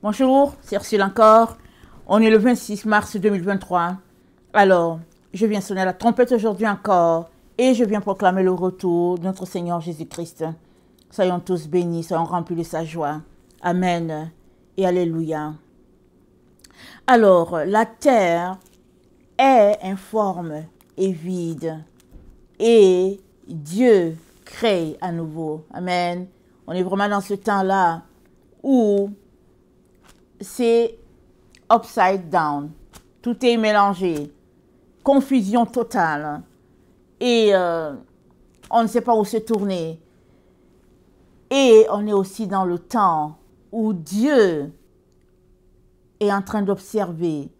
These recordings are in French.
Bonjour, c'est Ursule encore. On est le 26 mars 2023. Alors, je viens sonner la trompette aujourd'hui encore et je viens proclamer le retour de notre Seigneur Jésus-Christ. Soyons tous bénis, soyons remplis de sa joie. Amen et Alléluia. Alors, la terre est informe et vide et Dieu crée à nouveau. Amen. On est vraiment dans ce temps-là où c'est upside down. Tout est mélangé. Confusion totale. Et on ne sait pas où se tourner. Et on est aussi dans le temps où Dieu est en train d'observer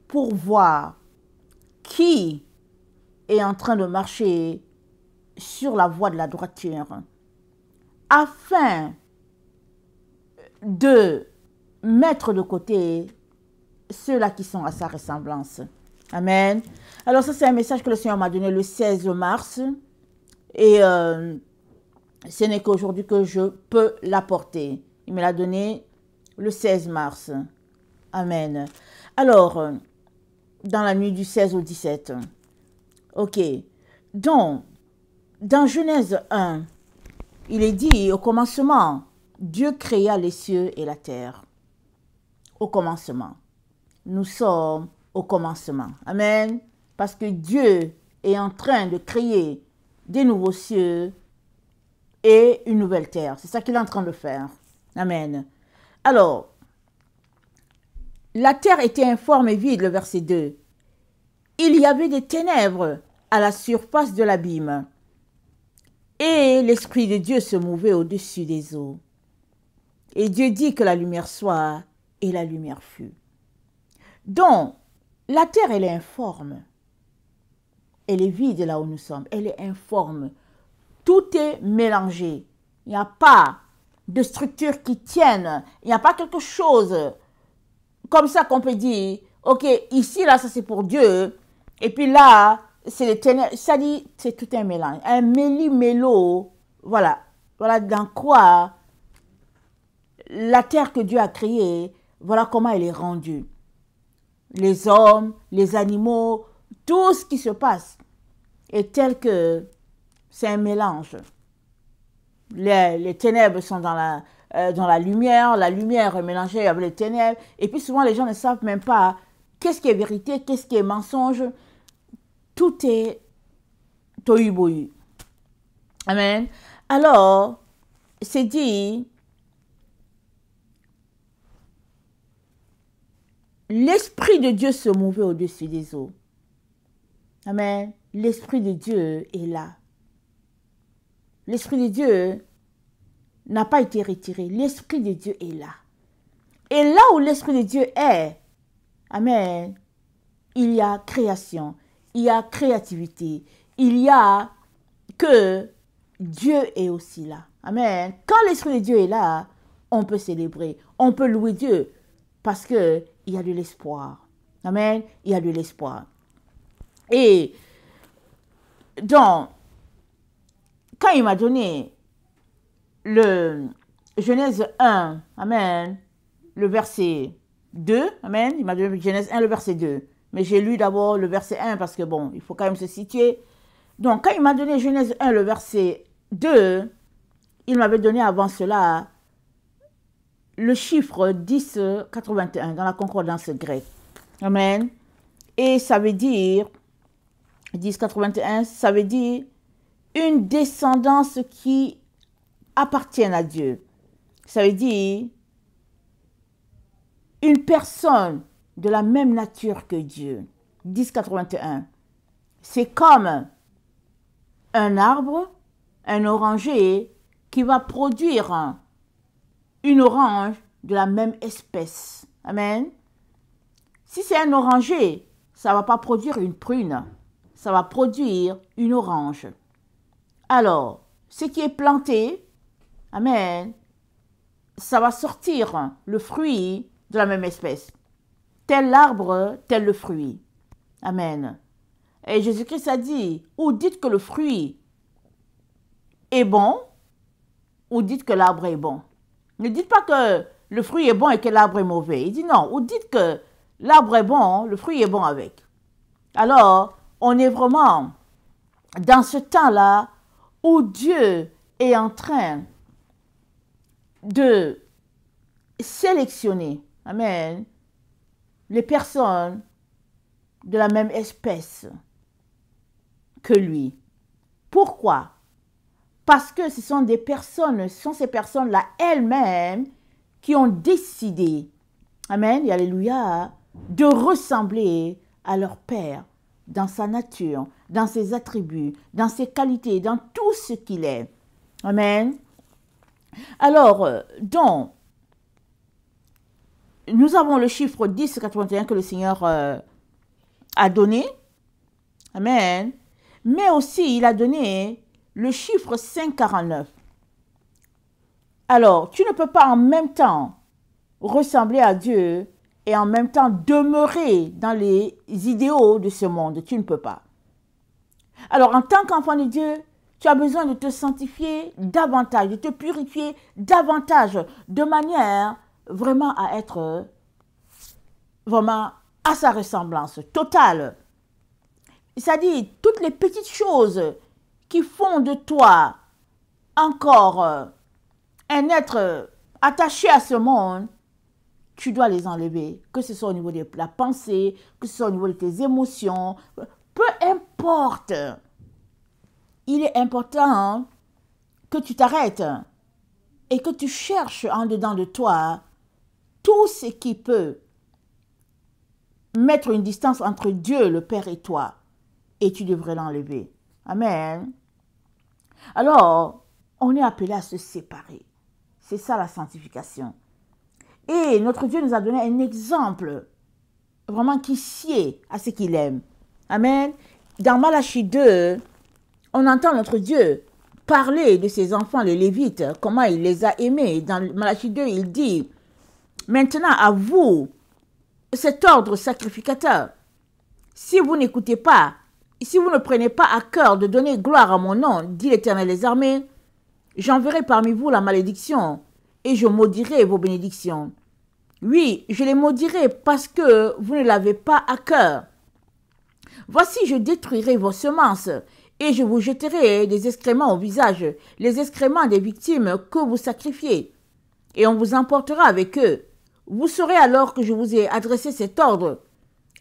pour voir qui est en train de marcher sur la voie de la droiture afin de mettre de côté ceux-là qui sont à sa ressemblance. Amen. Alors ça, c'est un message que le Seigneur m'a donné le 16 mars. Et ce n'est qu'aujourd'hui que je peux l'apporter. Il me l'a donné le 16 mars. Amen. Alors, dans la nuit du 16 au 17. Ok. Donc, dans Genèse 1, il est dit, au commencement, Dieu créa les cieux et la terre. Au commencement. Nous sommes au commencement. Amen. Parce que Dieu est en train de créer des nouveaux cieux et une nouvelle terre. C'est ça qu'il est en train de faire. Amen. Alors, la terre était informe et vide, le verset 2. Il y avait des ténèbres à la surface de l'abîme. Et l'Esprit de Dieu se mouvait au-dessus des eaux. Et Dieu dit que la lumière soit, et la lumière fut. Donc, la terre, elle est informe. Elle est vide là où nous sommes. Elle est informe. Tout est mélangé. Il n'y a pas de structure qui tienne. Il n'y a pas quelque chose comme ça qu'on peut dire, ok, ici, là, ça c'est pour Dieu. Et puis là, c'est les ténèbres. Ça dit, c'est tout un mélange. Un méli-mélo. Voilà. Voilà dans quoi la terre que Dieu a créée, voilà comment elle est rendue. Les hommes, les animaux, tout ce qui se passe est tel que c'est un mélange. Les ténèbres sont dans la lumière est mélangée avec les ténèbres. Et puis souvent, les gens ne savent même pas qu'est-ce qui est vérité, qu'est-ce qui est mensonge. Tout est tohu-bohu. Amen. Alors, c'est dit, l'Esprit de Dieu se mouvait au-dessus des eaux. Amen. L'Esprit de Dieu est là. L'Esprit de Dieu n'a pas été retiré. L'Esprit de Dieu est là. Et là où l'Esprit de Dieu est, amen, il y a création, il y a créativité, il y a que Dieu est aussi là. Amen. Quand l'Esprit de Dieu est là, on peut célébrer, on peut louer Dieu parce qu'il y a de l'espoir. Amen. Il y a de l'espoir. Et donc, quand il m'a donné le Genèse 1, amen, le verset 2, amen, il m'a donné Genèse 1, le verset 2. Mais j'ai lu d'abord le verset 1 parce que bon, il faut quand même se situer. Donc, quand il m'a donné Genèse 1, le verset 2, il m'avait donné avant cela le chiffre 1081 dans la concordance grecque. Amen. Et ça veut dire, 1081, ça veut dire une descendance qui appartient à Dieu. Ça veut dire une personne de la même nature que Dieu. 1081. C'est comme un arbre, un oranger qui va produire une orange de la même espèce. Amen. Si c'est un oranger, ça ne va pas produire une prune. Ça va produire une orange. Alors, ce qui est planté, amen, ça va sortir le fruit de la même espèce. Tel l'arbre, tel le fruit. Amen. Et Jésus-Christ a dit, ou dites que le fruit est bon, ou dites que l'arbre est bon. Ne dites pas que le fruit est bon et que l'arbre est mauvais. Il dit non, vous dites que l'arbre est bon, le fruit est bon avec. Alors, on est vraiment dans ce temps-là où Dieu est en train de sélectionner, amen, les personnes de la même espèce que lui. Pourquoi? Parce que ce sont ces personnes-là elles-mêmes qui ont décidé, amen, alléluia, de ressembler à leur Père dans sa nature, dans ses attributs, dans ses qualités, dans tout ce qu'il est. Amen. Alors, donc, nous avons le chiffre 1081 que le Seigneur a donné. Amen. Mais aussi, il a donné le chiffre 549. Alors, tu ne peux pas en même temps ressembler à Dieu et en même temps demeurer dans les idéaux de ce monde. Tu ne peux pas. Alors, en tant qu'enfant de Dieu, tu as besoin de te sanctifier davantage, de te purifier davantage, de manière vraiment à être vraiment à sa ressemblance totale. C'est-à-dire, toutes les petites choses qui font de toi encore un être attaché à ce monde, tu dois les enlever, que ce soit au niveau de la pensée, que ce soit au niveau de tes émotions, peu importe. Il est important que tu t'arrêtes et que tu cherches en dedans de toi tout ce qui peut mettre une distance entre Dieu, le Père et toi, et tu devrais l'enlever. Amen. Alors, on est appelé à se séparer. C'est ça la sanctification. Et notre Dieu nous a donné un exemple vraiment qui sied à ce qu'il aime. Amen. Dans Malachie 2, on entend notre Dieu parler de ses enfants, les Lévites, comment il les a aimés. Dans Malachie 2, il dit, maintenant à vous, cet ordre sacrificateur, si vous n'écoutez pas, si vous ne prenez pas à cœur de donner gloire à mon nom, dit l'Éternel des armées, j'enverrai parmi vous la malédiction et je maudirai vos bénédictions. Oui, je les maudirai parce que vous ne l'avez pas à cœur. Voici, je détruirai vos semences et je vous jeterai des excréments au visage, les excréments des victimes que vous sacrifiez, et on vous emportera avec eux. Vous saurez alors que je vous ai adressé cet ordre,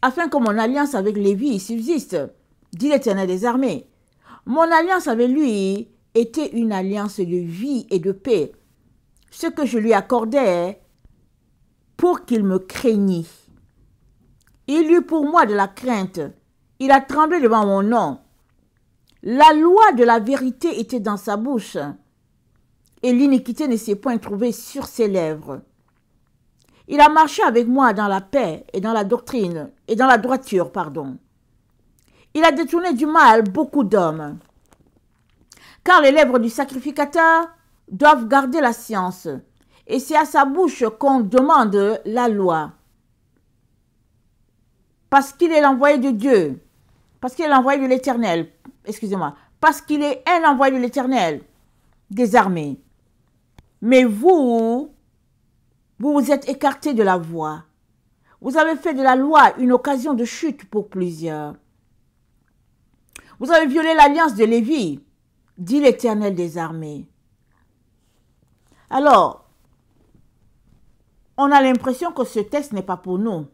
afin que mon alliance avec Lévi subsiste, dit l'Éternel des armées. Mon alliance avec lui était une alliance de vie et de paix, ce que je lui accordais pour qu'il me craignît. Il eut pour moi de la crainte, il a tremblé devant mon nom. La loi de la vérité était dans sa bouche, et l'iniquité ne s'est point trouvée sur ses lèvres. Il a marché avec moi dans la paix et dans la doctrine, et dans la droiture, pardon. Il a détourné du mal beaucoup d'hommes. Car les lèvres du sacrificateur doivent garder la science, et c'est à sa bouche qu'on demande la loi. Parce qu'il est l'envoyé de Dieu, parce qu'il est l'envoyé de l'Éternel, excusez-moi, parce qu'il est un envoyé de l'Éternel des armées. Mais vous vous êtes écartés de la voie. Vous avez fait de la loi une occasion de chute pour plusieurs. Vous avez violé l'alliance de Lévi, dit l'Éternel des armées. Alors, on a l'impression que ce texte n'est pas pour nous.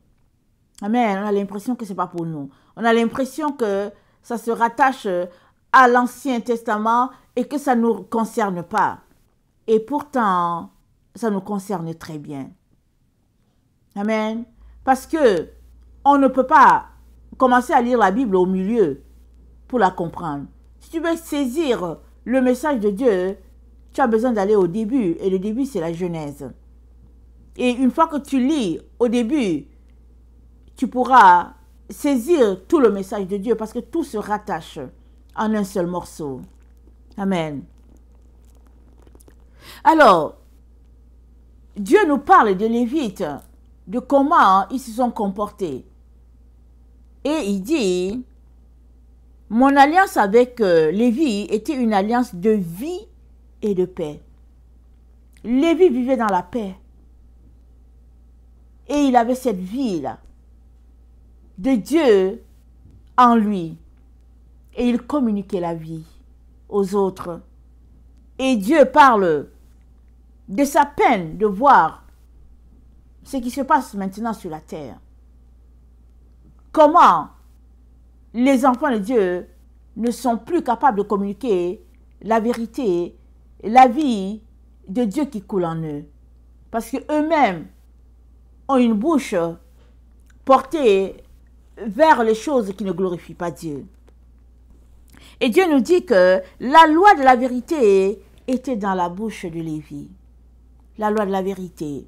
Amen. On a l'impression que ce n'est pas pour nous. On a l'impression que ça se rattache à l'Ancien Testament et que ça ne nous concerne pas. Et pourtant, ça nous concerne très bien. Amen. Parce que on ne peut pas commencer à lire la Bible au milieu pour la comprendre. Si tu veux saisir le message de Dieu, tu as besoin d'aller au début. Et le début, c'est la Genèse. Et une fois que tu lis au début, tu pourras saisir tout le message de Dieu parce que tout se rattache en un seul morceau. Amen. Alors, Dieu nous parle des Lévites, de comment ils se sont comportés. Et il dit, mon alliance avec Lévi était une alliance de vie et de paix. Lévi vivait dans la paix. il avait cette vie-là de Dieu en lui. Et il communiquait la vie aux autres. Et Dieu parle de sa peine de voir ce qui se passe maintenant sur la terre. Comment les enfants de Dieu ne sont plus capables de communiquer la vérité, la vie de Dieu qui coule en eux. Parce qu'eux-mêmes ont une bouche portée vers les choses qui ne glorifient pas Dieu. Et Dieu nous dit que la loi de la vérité était dans la bouche de Lévi. La loi de la vérité.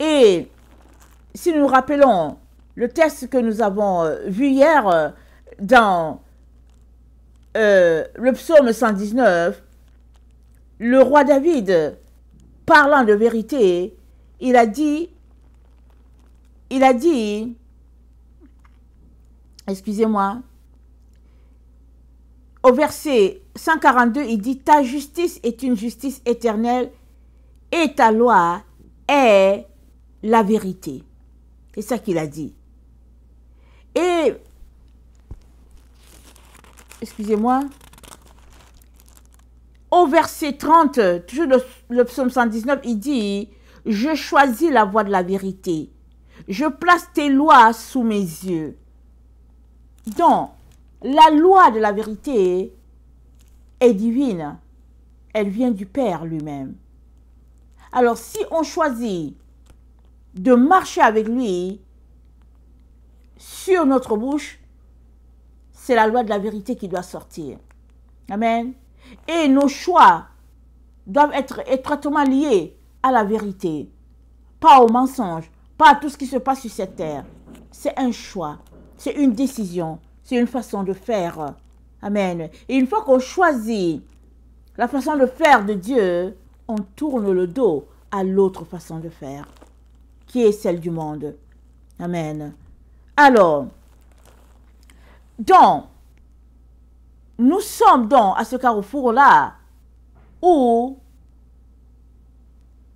Et si nous nous rappelons le texte que nous avons vu hier dans le psaume 119, le roi David, parlant de vérité, il a dit, excusez-moi, au verset 142, il dit, ta justice est une justice éternelle et ta loi est la vérité. C'est ça qu'il a dit. Et, excusez-moi, au verset 30, toujours le psaume 119, il dit, je choisis la voie de la vérité. Je place tes lois sous mes yeux. Donc, la loi de la vérité est divine. Elle vient du Père lui-même. Alors, si on choisit de marcher avec lui sur notre bouche, c'est la loi de la vérité qui doit sortir. Amen. Et nos choix doivent être étroitement liés à la vérité, pas au mensonge, pas à tout ce qui se passe sur cette terre. C'est un choix, c'est une décision, c'est une façon de faire. Amen. Et une fois qu'on choisit la façon de faire de Dieu, on tourne le dos à l'autre façon de faire, qui est celle du monde. Amen. Alors, donc, nous sommes donc à ce carrefour-là où,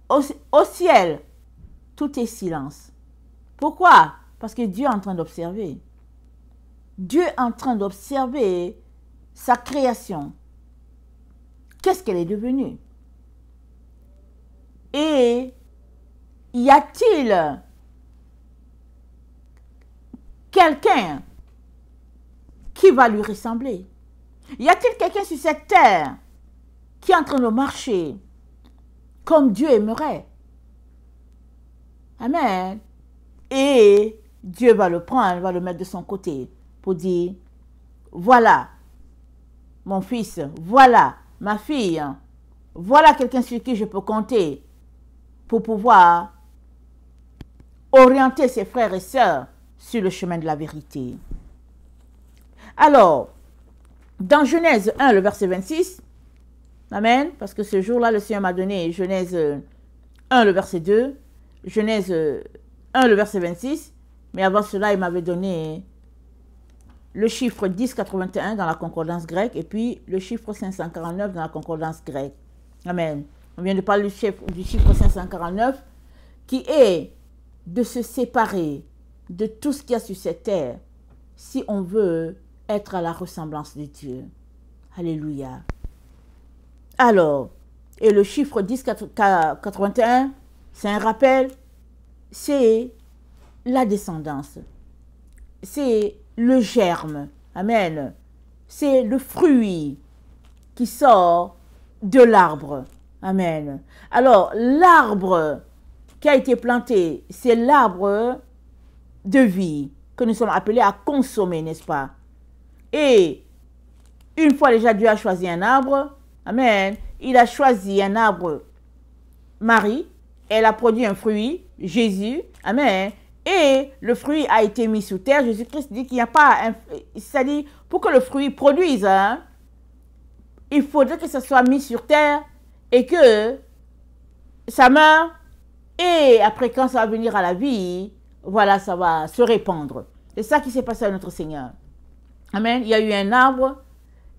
au ciel, tout est silence. Pourquoi? Parce que Dieu est en train d'observer. Dieu est en train d'observer sa création. Qu'est-ce qu'elle est devenue? Et y a-t-il quelqu'un qui va lui ressembler? Y a-t-il quelqu'un sur cette terre qui est en train de marcher comme Dieu aimerait? Amen. Et Dieu va le prendre, va le mettre de son côté pour dire, voilà mon fils, voilà ma fille, voilà quelqu'un sur qui je peux compter pour pouvoir orienter ses frères et sœurs sur le chemin de la vérité. Alors, dans Genèse 1, le verset 26, amen, parce que ce jour-là, le Seigneur m'a donné Genèse 1, le verset 2, Genèse 1, le verset 26, mais avant cela, il m'avait donné le chiffre 1081 dans la concordance grecque et puis le chiffre 549 dans la concordance grecque. Amen. On vient de parler du chiffre 549 qui est de se séparer de tout ce qu'il y a sur cette terre si on veut être à la ressemblance de Dieu. Alléluia. Alors, et le chiffre 1081, c'est un rappel, c'est la descendance. C'est le germe. Amen. C'est le fruit qui sort de l'arbre. Amen. Alors, l'arbre qui a été planté, c'est l'arbre de vie que nous sommes appelés à consommer, n'est-ce pas? Et une fois déjà Dieu a choisi un arbre, amen, il a choisi un arbre, Marie, elle a produit un fruit, Jésus, amen, et le fruit a été mis sous terre. Jésus-Christ dit qu'il n'y a pas, c'est-à-dire pour que le fruit produise, hein, il faudrait que ça soit mis sur terre et que ça meure, et après quand ça va venir à la vie, voilà, ça va se répandre. C'est ça qui s'est passé à notre Seigneur. Amen. Il y a eu un arbre,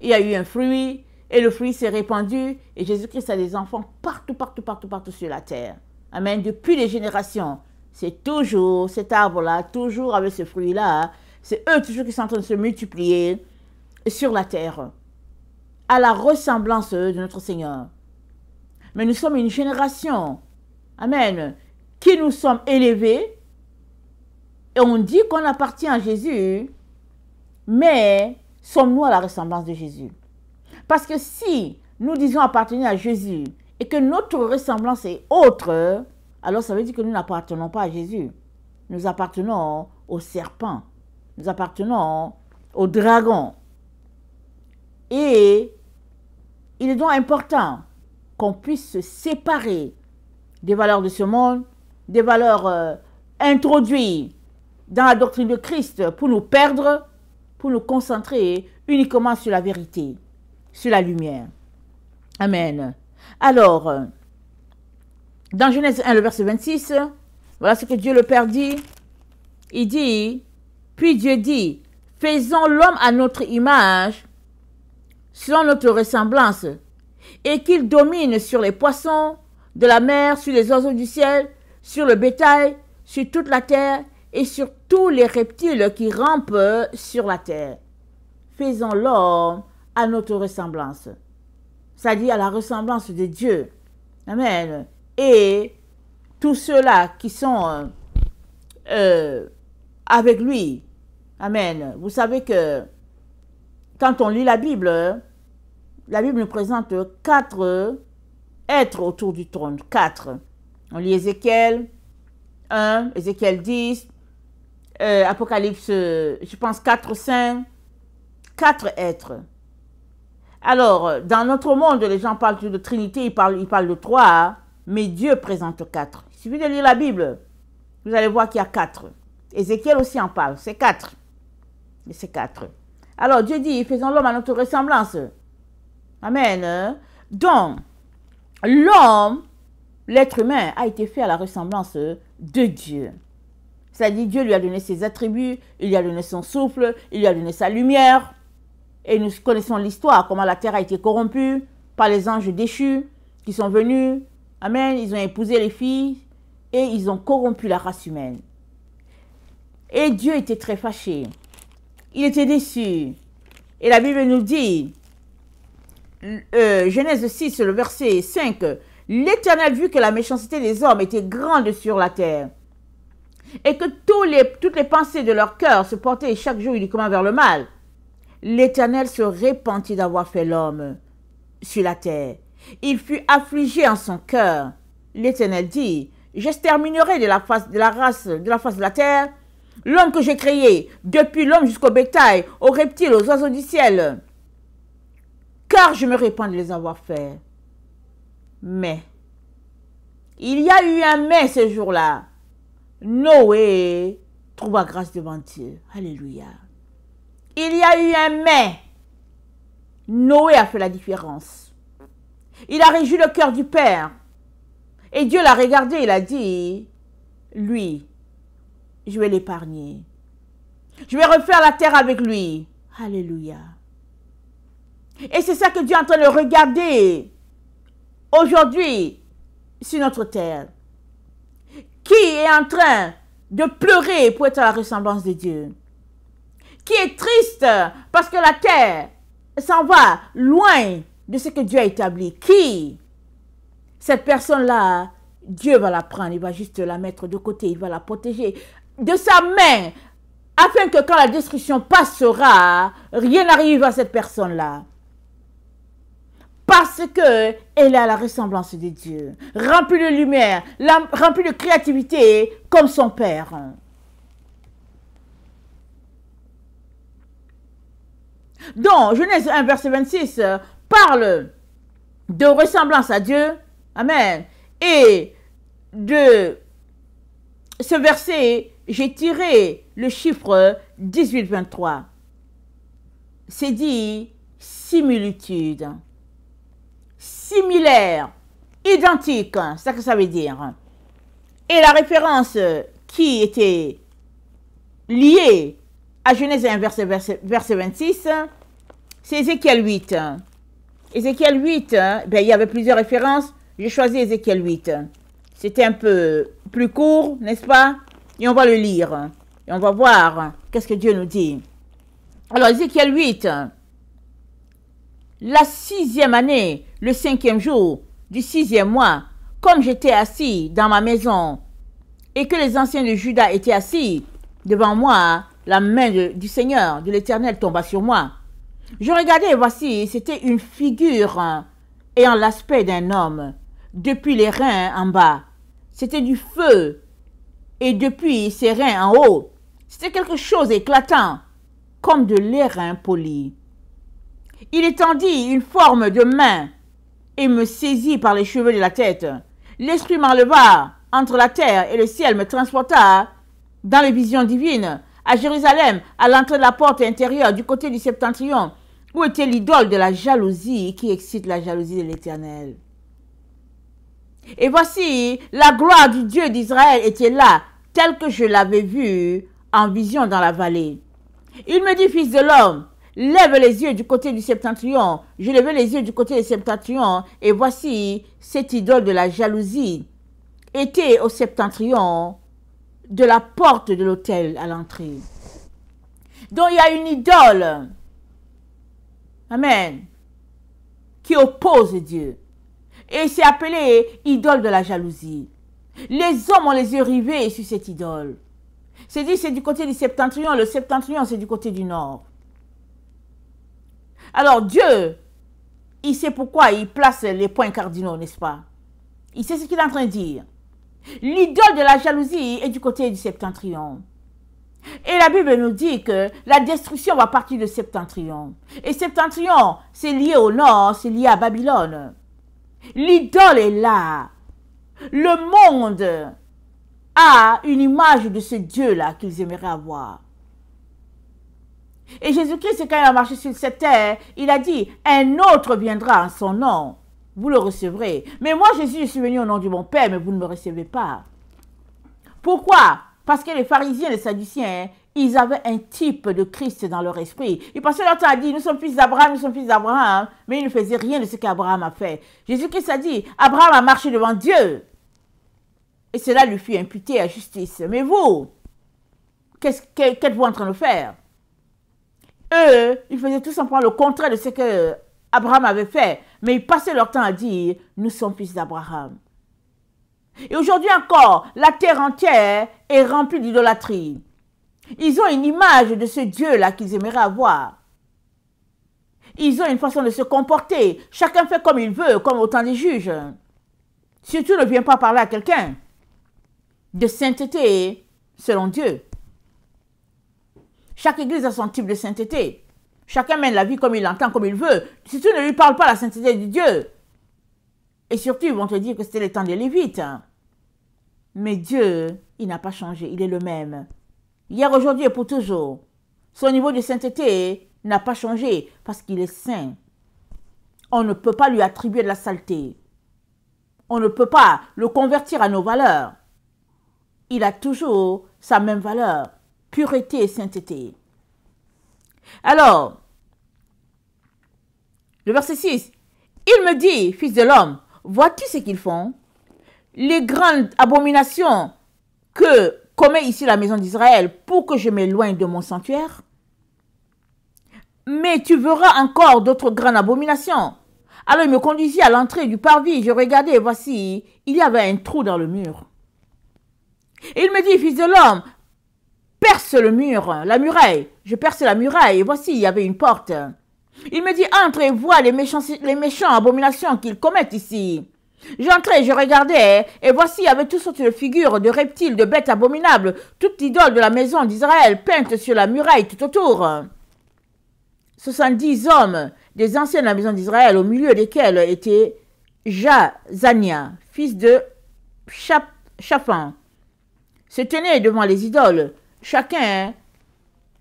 il y a eu un fruit, et le fruit s'est répandu, et Jésus-Christ a des enfants partout, partout, partout, partout sur la terre. Amen. Depuis les générations. c'est toujours cet arbre-là, toujours avec ce fruit-là. C'est eux toujours qui sont en train de se multiplier sur la terre, à la ressemblance de notre Seigneur. Mais nous sommes une génération, amen, qui nous sommes élevés, et on dit qu'on appartient à Jésus, mais sommes-nous à la ressemblance de Jésus? Parce que si nous disons appartenir à Jésus, et que notre ressemblance est autre, alors ça veut dire que nous n'appartenons pas à Jésus. Nous appartenons au serpent. Nous appartenons au dragon. Et il est donc important qu'on puisse se séparer des valeurs de ce monde, des valeurs introduites dans la doctrine de Christ pour nous perdre, pour nous concentrer uniquement sur la vérité, sur la lumière. Amen. Alors, dans Genèse 1, le verset 26, voilà ce que Dieu le Père dit. Il dit, puis Dieu dit, faisons l'homme à notre image, selon notre ressemblance, et qu'il domine sur les poissons de la mer, sur les oiseaux du ciel, sur le bétail, sur toute la terre, et sur tous les reptiles qui rampent sur la terre. Faisons l'homme à notre ressemblance. C'est-à-dire à la ressemblance de Dieu. Amen. Et tous ceux-là qui sont avec lui. Amen. Vous savez que quand on lit la Bible nous présente 4 êtres autour du trône. 4. On lit Ézéchiel 1, Ézéchiel 10, Apocalypse, je pense 4, 5. 4 êtres. Alors, dans notre monde, les gens parlent de Trinité, ils parlent de 3, mais Dieu présente 4. Il suffit de lire la Bible, vous allez voir qu'il y a 4. Ézéchiel aussi en parle, c'est 4. Et c'est 4. Alors, Dieu dit, faisons l'homme à notre ressemblance. Amen. Donc, l'homme, l'être humain, a été fait à la ressemblance de Dieu. C'est-à-dire, Dieu lui a donné ses attributs, il lui a donné son souffle, il lui a donné sa lumière. Et nous connaissons l'histoire, comment la terre a été corrompue par les anges déchus qui sont venus. Amen. Ils ont épousé les filles et ils ont corrompu la race humaine. Et Dieu était très fâché. Il était déçu. Et la Bible nous dit, Genèse 6, le verset 5, « L'Éternel vit que la méchanceté des hommes était grande sur la terre, et que toutes les pensées de leur cœur se portaient chaque jour uniquement vers le mal. L'Éternel se repentit d'avoir fait l'homme sur la terre. Il fut affligé en son cœur. L'Éternel dit, « J'exterminerai de la face de la terre l'homme que j'ai créé, depuis l'homme jusqu'au bétail, aux reptiles, aux oiseaux du ciel, car je me répands de les avoir faits. » Mais, il y a eu un mais ce jour-là. Noé trouva grâce devant Dieu. Alléluia. Il y a eu un mais. Noé a fait la différence. Il a réjoui le cœur du Père. Et Dieu l'a regardé, il a dit, lui, je vais l'épargner. Je vais refaire la terre avec lui. Alléluia. Et c'est ça que Dieu est en train de regarder aujourd'hui sur notre terre. Qui est en train de pleurer pour être à la ressemblance de Dieu? Qui est triste parce que la terre s'en va loin de ce que Dieu a établi? Qui? Cette personne-là, Dieu va la prendre, il va juste la mettre de côté, il va la protéger de sa main, afin que quand la destruction passera, rien n'arrive à cette personne-là. Parce qu'elle est à la ressemblance de Dieu, remplie de lumière, remplie de créativité, comme son Père. Donc, Genèse 1, verset 26, parle de ressemblance à Dieu. Amen. Et de ce verset, j'ai tiré le chiffre 18-23. C'est dit similitude, similaire, identique, c'est ça que ça veut dire. Et la référence qui était liée à Genèse 1, verset 26, c'est Ézéchiel 8. Ézéchiel 8, ben, il y avait plusieurs références. J'ai choisi Ézéchiel 8. C'était un peu plus court, n'est-ce pas? Et on va le lire. Et on va voir qu'est-ce que Dieu nous dit. Alors, Ézéchiel 8. La 6e année, le 5e jour du 6e mois, comme j'étais assis dans ma maison et que les anciens de Juda étaient assis devant moi, la main du Seigneur, de l'Éternel tomba sur moi. Je regardais et voici, c'était une figure ayant l'aspect d'un homme, depuis les reins en bas. C'était du feu et depuis ses reins en haut. C'était quelque chose d'éclatant, comme de l'airain poli. Il étendit une forme de main et me saisit par les cheveux de la tête. L'esprit m'enleva entre la terre et le ciel, me transporta dans les visions divines à Jérusalem, à l'entrée de la porte intérieure du côté du septentrion, où était l'idole de la jalousie qui excite la jalousie de l'Éternel. Et voici, la gloire du Dieu d'Israël était là, telle que je l'avais vue en vision dans la vallée. Il me dit, fils de l'homme, lève les yeux du côté du septentrion. Je levai les yeux du côté du septentrion, et voici, cette idole de la jalousie était au septentrion de la porte de l'autel à l'entrée. Donc il y a une idole, amen, qui oppose Dieu. Et c'est appelé idole de la jalousie. Les hommes ont les yeux rivés sur cette idole. C'est dit, c'est du côté du septentrion. Le septentrion, c'est du côté du nord. Alors Dieu, il sait pourquoi il place les points cardinaux, n'est-ce pas? Il sait ce qu'il est en train de dire. L'idole de la jalousie est du côté du septentrion. Et la Bible nous dit que la destruction va partir de septentrion. Et septentrion, c'est lié au nord, c'est lié à Babylone. L'idole est là. Le monde a une image de ce Dieu-là qu'ils aimeraient avoir. Et Jésus-Christ, quand il a marché sur cette terre, il a dit, un autre viendra en son nom. Vous le recevrez. Mais moi, Jésus, je suis venu au nom de mon Père, mais vous ne me recevez pas. Pourquoi? Parce que les pharisiens et les sadduciens, ils avaient un type de Christ dans leur esprit. Ils passaient leur temps à dire, nous sommes fils d'Abraham, nous sommes fils d'Abraham, mais ils ne faisaient rien de ce qu'Abraham a fait. Jésus-Christ a dit, Abraham a marché devant Dieu. Et cela lui fut imputé à justice. Mais vous, qu'êtes-vous en train de faire? Eux, ils faisaient tout simplement le contraire de ce que Abraham avait fait. Mais ils passaient leur temps à dire, nous sommes fils d'Abraham. Et aujourd'hui encore, la terre entière est remplie d'idolâtrie. Ils ont une image de ce Dieu-là qu'ils aimeraient avoir. Ils ont une façon de se comporter. Chacun fait comme il veut, comme au temps des juges. Surtout ne viens pas parler à quelqu'un de sainteté selon Dieu. Chaque église a son type de sainteté. Chacun mène la vie comme il l'entend, comme il veut. Surtout ne lui parle pas la sainteté de Dieu. Et surtout, ils vont te dire que c'était le temps des Lévites. Mais Dieu, il n'a pas changé, il est le même. Hier, aujourd'hui et pour toujours. Son niveau de sainteté n'a pas changé parce qu'il est saint. On ne peut pas lui attribuer de la saleté. On ne peut pas le convertir à nos valeurs. Il a toujours sa même valeur, pureté et sainteté. Alors, le verset 6, il me dit, fils de l'homme, vois-tu ce qu'ils font? Les grandes abominations que commet ici la maison d'Israël pour que je m'éloigne de mon sanctuaire? Mais tu verras encore d'autres grandes abominations. Alors il me conduisit à l'entrée du parvis, je regardais et voici, il y avait un trou dans le mur. Et il me dit, fils de l'homme, perce le mur, la muraille. Je perce la muraille et voici, il y avait une porte. Il me dit, entre et vois les méchants abominations qu'ils commettent ici. J'entrais, je regardais, et voici, il y avait toutes sortes de figures, de reptiles, de bêtes abominables, toute idole de la maison d'Israël, peinte sur la muraille tout autour. 70 hommes, des anciens de la maison d'Israël, au milieu desquels était Jazania, fils de Shaphan, se tenaient devant les idoles, chacun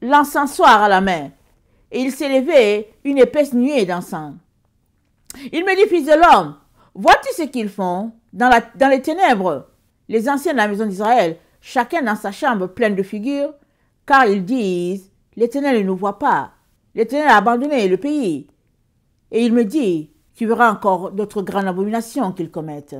l'encensoir à la main, et il s'élevait une épaisse nuée d'encens. Il me dit, fils de l'homme, vois-tu ce qu'ils font dans les ténèbres? Les anciens de la maison d'Israël, chacun dans sa chambre pleine de figures, car ils disent, l'Éternel ne nous voit pas. L'Éternel a abandonné le pays. Et il me dit, tu verras encore d'autres grandes abominations qu'ils commettent.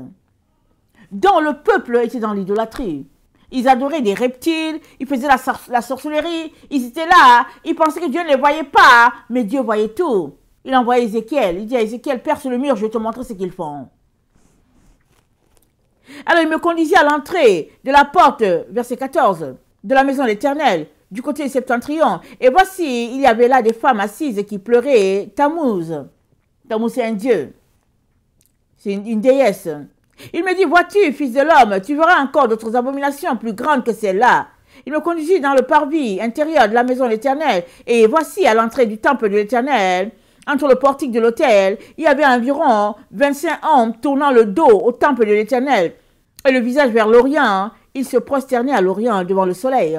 dont le peuple était dans l'idolâtrie. Ils adoraient des reptiles, ils faisaient la sorcellerie, ils étaient là, ils pensaient que Dieu ne les voyait pas, mais Dieu voyait tout. Il envoyait Ézéchiel, il dit à Ézéchiel, perce le mur, je vais te montrer ce qu'ils font. Alors il me conduisit à l'entrée de la porte, verset 14, de la maison de l'Éternel, du côté du septentrion. Et voici, il y avait là des femmes assises qui pleuraient Tammuz. Tammuz, c'est un dieu. C'est une déesse. Il me dit, vois-tu, fils de l'homme, tu verras encore d'autres abominations plus grandes que celles-là. Il me conduisit dans le parvis intérieur de la maison de l'Éternel. Et voici, à l'entrée du temple de l'Éternel, entre le portique de l'autel, il y avait environ 25 hommes tournant le dos au temple de l'Éternel et le visage vers l'Orient. Ils se prosternaient à l'Orient devant le soleil.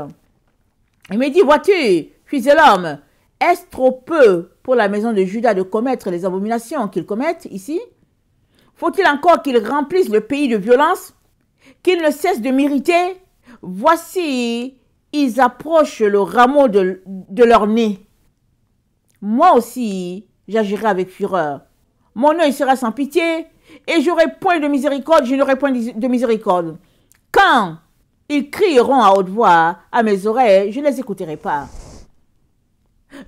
Il me dit, vois-tu, fils de l'homme, est-ce trop peu pour la maison de Juda de commettre les abominations qu'ils commettent ici? Faut-il encore qu'ils remplissent le pays de violence, qu'ils ne cessent de m'irriter? Voici, ils approchent le rameau de leur nez. Moi aussi, j'agirai avec fureur. Mon œil sera sans pitié, et j'aurai point de miséricorde, je n'aurai point de miséricorde. Quand ils crieront à haute voix à mes oreilles, je ne les écouterai pas.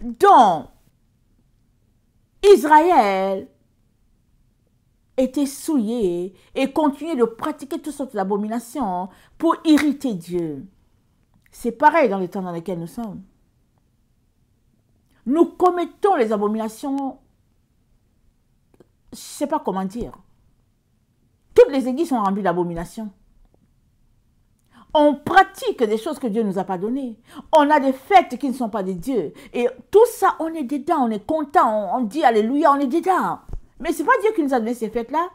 Donc, Israël était souillé et continuait de pratiquer toutes sortes d'abominations pour irriter Dieu. C'est pareil dans les temps dans lesquels nous sommes. Nous commettons les abominations, je ne sais pas comment dire. Toutes les églises sont remplies d'abominations. On pratique des choses que Dieu ne nous a pas données. On a des fêtes qui ne sont pas de Dieu. Et tout ça, on est dedans, on est content, on dit Alléluia, on est dedans. Mais ce n'est pas Dieu qui nous a donné ces fêtes-là.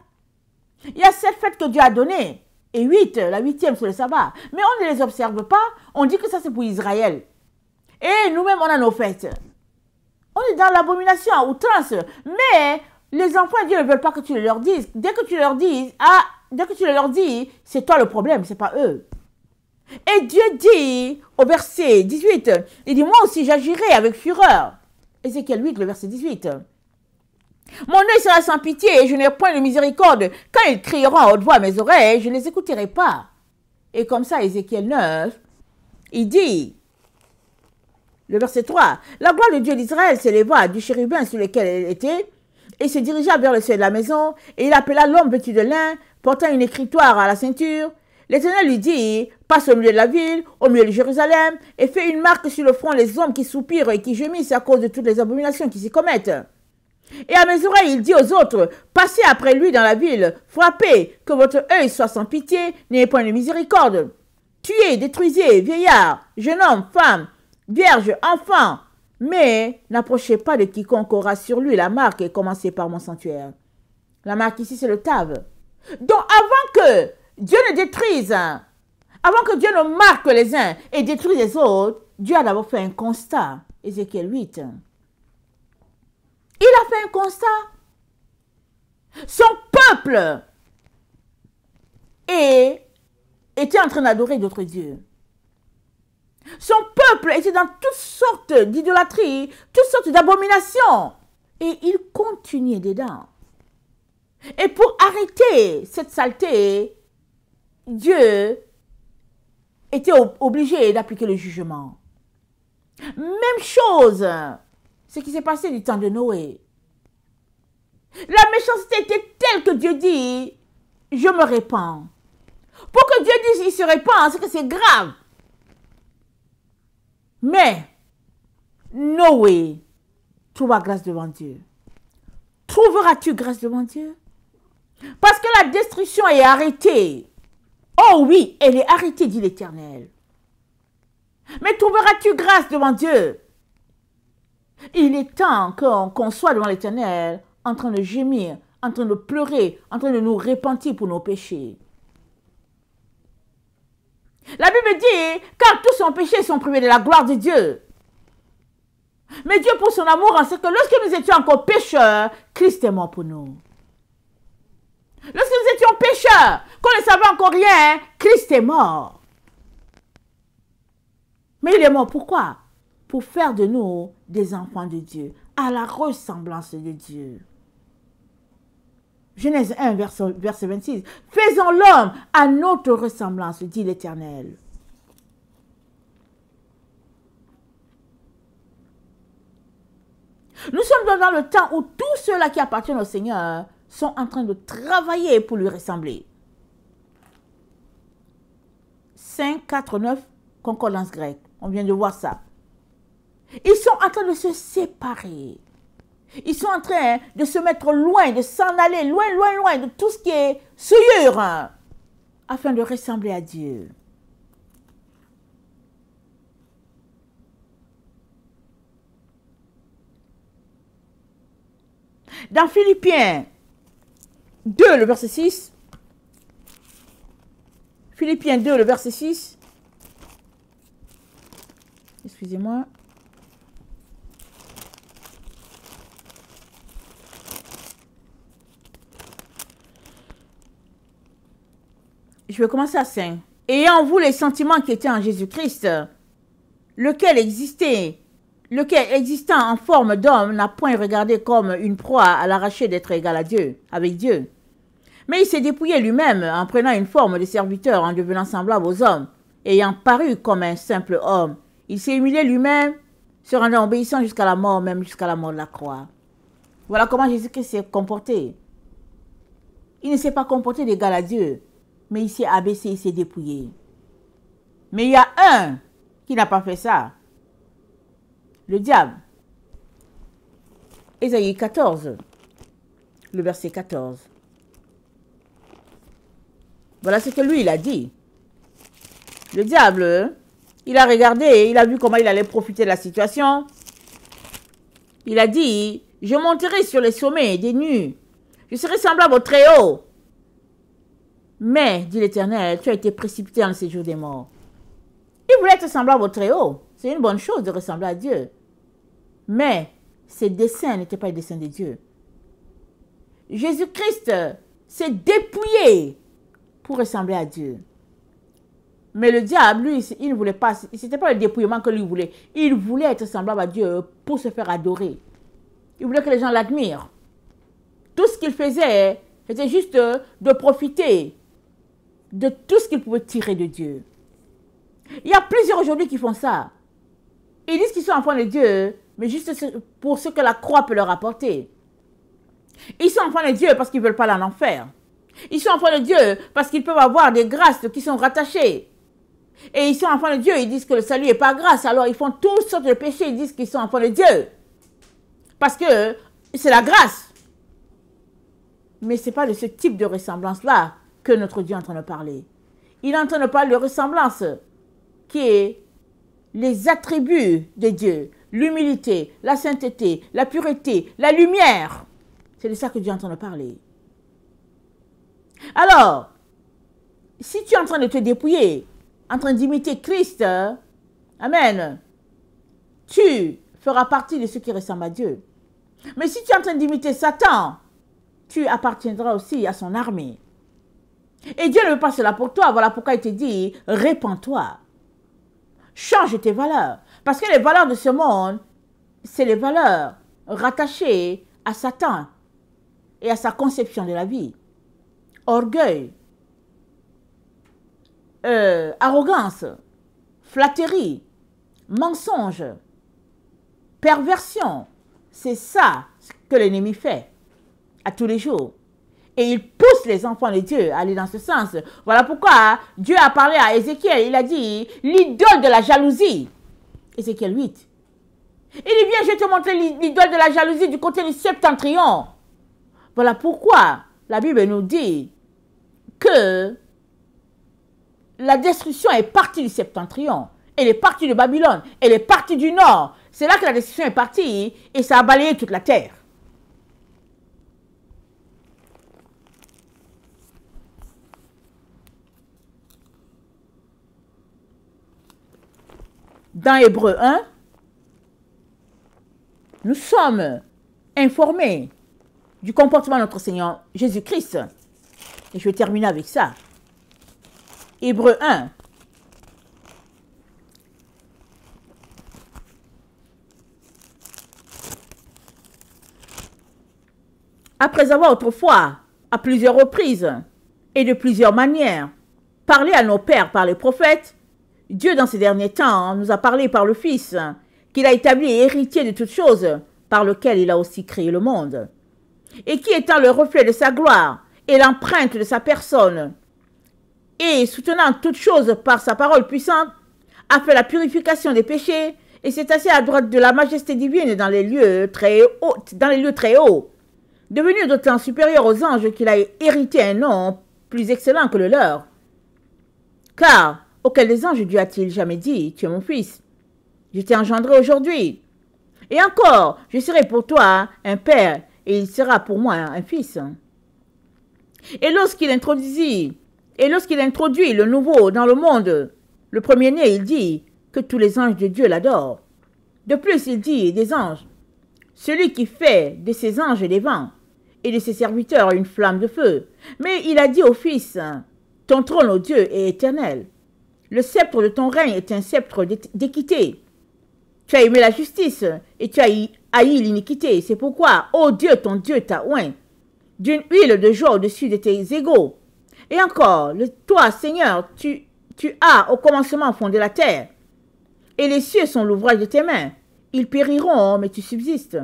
Il y a 7 fêtes que Dieu a données. Et 8, la 8e sur le sabbat. Mais on ne les observe pas. On dit que ça c'est pour Israël. Et nous-mêmes, on a nos fêtes. On est dans l'abomination à outrance. Mais les enfants, Dieu ne veut pas que tu le leur dises. Dès que tu leur dis, c'est toi le problème, ce n'est pas eux. Et Dieu dit au verset 18, il dit, moi aussi j'agirai avec fureur. Ézéchiel 8, le verset 18. Mon œil sera sans pitié et je n'ai point de miséricorde. Quand ils crieront à haute voix à mes oreilles, je ne les écouterai pas. Et comme ça, Ézéchiel 9, il dit, le verset 3, la gloire de Dieu d'Israël s'éleva du chérubin sur lequel elle était et se dirigea vers le seuil de la maison et il appela l'homme vêtu de lin, portant une écritoire à la ceinture. L'Éternel lui dit, passe au milieu de la ville, au milieu de Jérusalem, et fais une marque sur le front des hommes qui soupirent et qui gémissent à cause de toutes les abominations qui s'y commettent. Et à mes oreilles, il dit aux autres, passez après lui dans la ville, frappez, que votre œil soit sans pitié, n'ayez point de miséricorde. Tuez, détruisez, vieillards, jeunes hommes, femmes, vierges, enfants, mais n'approchez pas de quiconque aura sur lui la marque et commencez par mon sanctuaire. La marque ici, c'est le Tav. Donc avant que Dieu ne détruise, avant que Dieu ne marque les uns et détruise les autres, Dieu a d'abord fait un constat. Ézéchiel 8. Il a fait un constat. Son peuple était en train d'adorer d'autres dieux. Son peuple était dans toutes sortes d'idolâtries, toutes sortes d'abominations. Et il continuait dedans. Et pour arrêter cette saleté, Dieu était obligé d'appliquer le jugement. Même chose, ce qui s'est passé du temps de Noé. La méchanceté était telle que Dieu dit, je me répands. Pour que Dieu dise, il se répand, c'est que c'est grave. Mais Noé trouva grâce devant Dieu. Trouveras-tu grâce devant Dieu? Parce que la destruction est arrêtée. Oh oui, elle est arrêtée, dit l'Éternel. Mais trouveras-tu grâce devant Dieu? Il est temps qu'on soit devant l'Éternel en train de gémir, en train de pleurer, en train de nous repentir pour nos péchés. La Bible dit, car tous sont péchés, sont privés de la gloire de Dieu. Mais Dieu, pour son amour, en sait que lorsque nous étions encore pécheurs, Christ est mort pour nous. Lorsque nous étions pécheurs, qu'on ne savait encore rien, Christ est mort. Mais il est mort pourquoi? Pour faire de nous des enfants de Dieu, à la ressemblance de Dieu. Genèse 1, verset 26. Faisons l'homme à notre ressemblance, dit l'Éternel. Nous sommes dans le temps où tous ceux-là qui appartiennent au Seigneur sont en train de travailler pour lui ressembler. 5, 4, 9, concordance grecque. On vient de voir ça. Ils sont en train de se séparer. Ils sont en train de se mettre loin, de s'en aller loin, loin, loin de tout ce qui est souillure, hein, afin de ressembler à Dieu. Dans Philippiens 2, le verset 6, Philippiens 2, le verset 6, excusez-moi, je vais commencer à 5. Ayant en vous les sentiments qui étaient en Jésus-Christ, lequel existant en forme d'homme n'a point regardé comme une proie à l'arracher d'être égal à Dieu, avec Dieu. Mais il s'est dépouillé lui-même en prenant une forme de serviteur, en devenant semblable aux hommes, ayant paru comme un simple homme. Il s'est humilié lui-même, se rendant obéissant jusqu'à la mort, même jusqu'à la mort de la croix. Voilà comment Jésus-Christ s'est comporté. Il ne s'est pas comporté d'égal à Dieu, mais il s'est abaissé, il s'est dépouillé. Mais il y a un qui n'a pas fait ça. Le diable. Ésaïe 14, le verset 14. Voilà ce que lui, il a dit. Le diable, il a regardé, il a vu comment il allait profiter de la situation. Il a dit, je monterai sur les sommets des nues. Je serai semblable au Très-Haut. Mais, dit l'Éternel, tu as été précipité dans le séjour des morts. Il voulait être semblable au Très-Haut. C'est une bonne chose de ressembler à Dieu. Mais, ses desseins n'étaient pas les desseins de Dieu. Jésus-Christ s'est dépouillé pour ressembler à Dieu. Mais le diable, lui, il ne voulait pas, ce n'était pas le dépouillement que lui voulait. Il voulait être semblable à Dieu pour se faire adorer. Il voulait que les gens l'admirent. Tout ce qu'il faisait, c'était juste de profiter de tout ce qu'ils pouvaient tirer de Dieu. Il y a plusieurs aujourd'hui qui font ça. Ils disent qu'ils sont enfants de Dieu, mais juste pour ce que la croix peut leur apporter. Ils sont enfants de Dieu parce qu'ils ne veulent pas aller en enfer. Ils sont enfants de Dieu parce qu'ils peuvent avoir des grâces qui sont rattachées. Et ils sont enfants de Dieu, ils disent que le salut n'est pas grâce. Alors ils font toutes sortes de péchés, ils disent qu'ils sont enfants de Dieu. Parce que c'est la grâce. Mais ce n'est pas de ce type de ressemblance-là que notre Dieu est en train de parler. Il est en train de parler de ressemblance qui est les attributs de Dieu. L'humilité, la sainteté, la pureté, la lumière. C'est de ça que Dieu est en train de parler. Alors, si tu es en train de te dépouiller, en train d'imiter Christ, amen, tu feras partie de ceux qui ressemblent à Dieu. Mais si tu es en train d'imiter Satan, tu appartiendras aussi à son armée. Et Dieu ne veut pas cela pour toi. Voilà pourquoi il te dit, répands-toi. Change tes valeurs. Parce que les valeurs de ce monde, c'est les valeurs rattachées à Satan et à sa conception de la vie. Orgueil, arrogance, flatterie, mensonge, perversion. C'est ça que l'ennemi fait à tous les jours. Et il pousse les enfants de Dieu à aller dans ce sens. Voilà pourquoi Dieu a parlé à Ézéchiel. Il a dit, l'idole de la jalousie. Ézéchiel 8. Il dit, viens, je vais te montrer l'idole de la jalousie du côté du septentrion. Voilà pourquoi la Bible nous dit que la destruction est partie du septentrion. Elle est partie de Babylone. Elle est partie du nord. C'est là que la destruction est partie et ça a balayé toute la terre. Dans Hébreux 1, nous sommes informés du comportement de notre Seigneur Jésus-Christ. Et je vais terminer avec ça. Hébreux 1. Après avoir autrefois à plusieurs reprises et de plusieurs manières parlé à nos pères par les prophètes, Dieu dans ces derniers temps nous a parlé par le Fils, qu'il a établi héritier de toutes choses, par lequel il a aussi créé le monde, et qui étant le reflet de sa gloire et l'empreinte de sa personne, et soutenant toutes choses par sa parole puissante, a fait la purification des péchés et s'est assis à droite de la majesté divine dans les lieux très hauts, devenu d'autant supérieur aux anges qu'il a hérité un nom plus excellent que le leur. Car auquel des anges Dieu a-t-il jamais dit, tu es mon fils, je t'ai engendré aujourd'hui. Et encore, je serai pour toi un père, et il sera pour moi un fils. Et lorsqu'il introduit le nouveau dans le monde, le premier-né, il dit que tous les anges de Dieu l'adorent. De plus, il dit des anges, celui qui fait de ses anges des vents, et de ses serviteurs une flamme de feu. Mais il a dit au Fils, ton trône, ô Dieu, est éternel. Le sceptre de ton règne est un sceptre d'équité. Tu as aimé la justice et tu as haï l'iniquité. C'est pourquoi, ô Dieu, ton Dieu t'a oint d'une huile de joie au-dessus de tes égaux. Et encore, toi, Seigneur, tu as au commencement fondé la terre. Et les cieux sont l'ouvrage de tes mains. Ils périront, mais tu subsistes.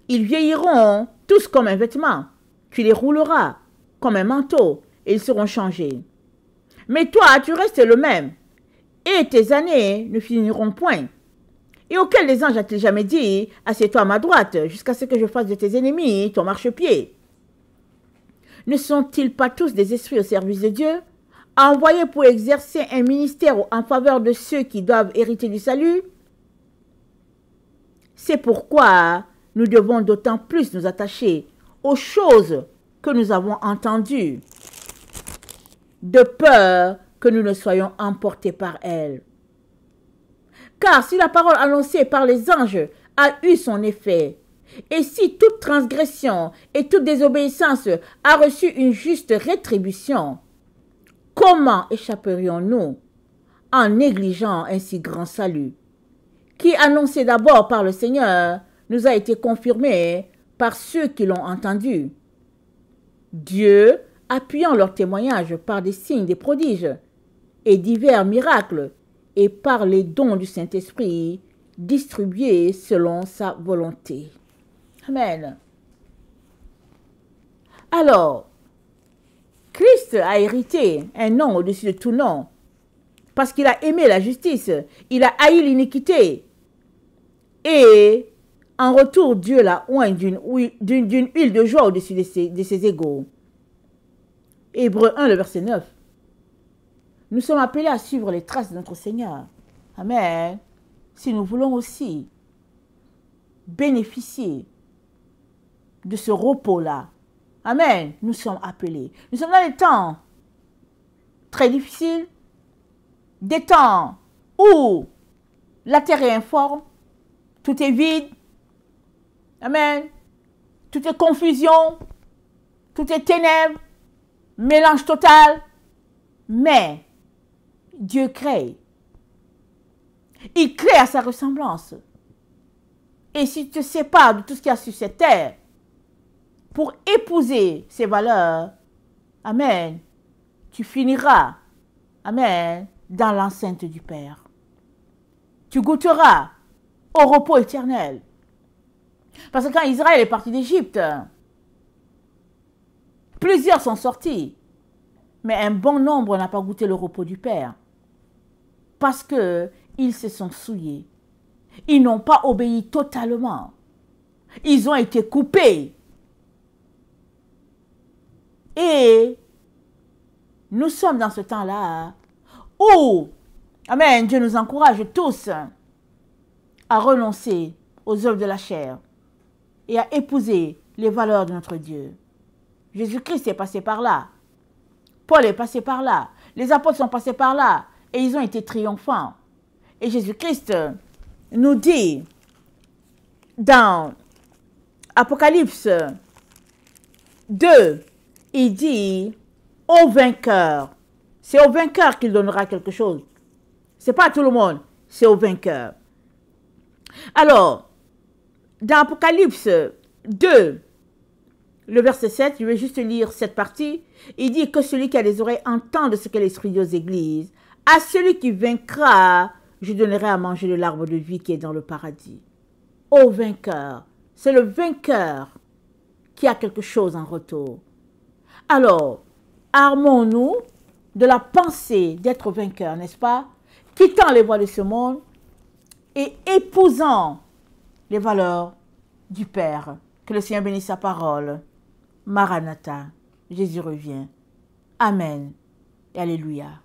Ils vieilliront tous comme un vêtement. Tu les rouleras comme un manteau et ils seront changés. Mais toi, tu restes le même, et tes années ne finiront point. Et auquel des anges a-t-il jamais dit, assieds-toi à ma droite, jusqu'à ce que je fasse de tes ennemis ton marchepied? Ne sont-ils pas tous des esprits au service de Dieu, envoyés pour exercer un ministère en faveur de ceux qui doivent hériter du salut? C'est pourquoi nous devons d'autant plus nous attacher aux choses que nous avons entendues, de peur que nous ne soyons emportés par elles. Car si la parole annoncée par les anges a eu son effet, et si toute transgression et toute désobéissance a reçu une juste rétribution, comment échapperions-nous en négligeant un si grand salut, qui, annoncé d'abord par le Seigneur, nous a été confirmé par ceux qui l'ont entendu? Dieu, appuyant leur témoignage par des signes, des prodiges et divers miracles, et par les dons du Saint-Esprit distribués selon sa volonté. Amen. Alors, Christ a hérité un nom au-dessus de tout nom, parce qu'il a aimé la justice, il a haï l'iniquité, et en retour, Dieu l'a oint d'une huile de joie au-dessus de ses égaux. Hébreux 1, le verset 9. Nous sommes appelés à suivre les traces de notre Seigneur. Amen. Si nous voulons aussi bénéficier de ce repos-là. Amen. Nous sommes appelés. Nous sommes dans des temps très difficiles, des temps où la terre est informe, tout est vide. Amen. Tout est confusion, tout est ténèbres, mélange total. Mais Dieu crée. Il crée à sa ressemblance. Et si tu te sépares de tout ce qu'il y a sur cette terre pour épouser ses valeurs, amen, tu finiras, amen, dans l'enceinte du Père. Tu goûteras au repos éternel. Parce que quand Israël est parti d'Égypte, plusieurs sont sortis, mais un bon nombre n'a pas goûté le repos du Père. Parce qu'ils se sont souillés. Ils n'ont pas obéi totalement. Ils ont été coupés. Et nous sommes dans ce temps-là où, amen, Dieu nous encourage tous à renoncer aux œuvres de la chair et à épouser les valeurs de notre Dieu. Jésus-Christ est passé par là. Paul est passé par là. Les apôtres sont passés par là. Et ils ont été triomphants. Et Jésus-Christ nous dit dans Apocalypse 2, il dit au vainqueur. C'est au vainqueur qu'il donnera quelque chose. Ce n'est pas à tout le monde, c'est au vainqueur. Alors, dans Apocalypse 2, le verset 7, je vais juste lire cette partie. Il dit que celui qui a des oreilles entende ce que l'Esprit dit aux églises. À celui qui vaincra, je donnerai à manger de l'arbre de vie qui est dans le paradis. Au vainqueur, c'est le vainqueur qui a quelque chose en retour. Alors, armons-nous de la pensée d'être vainqueur, n'est-ce pas? Quittant les voies de ce monde et épousant les valeurs du Père. Que le Seigneur bénisse sa parole. Maranatha, Jésus revient. Amen et Alléluia.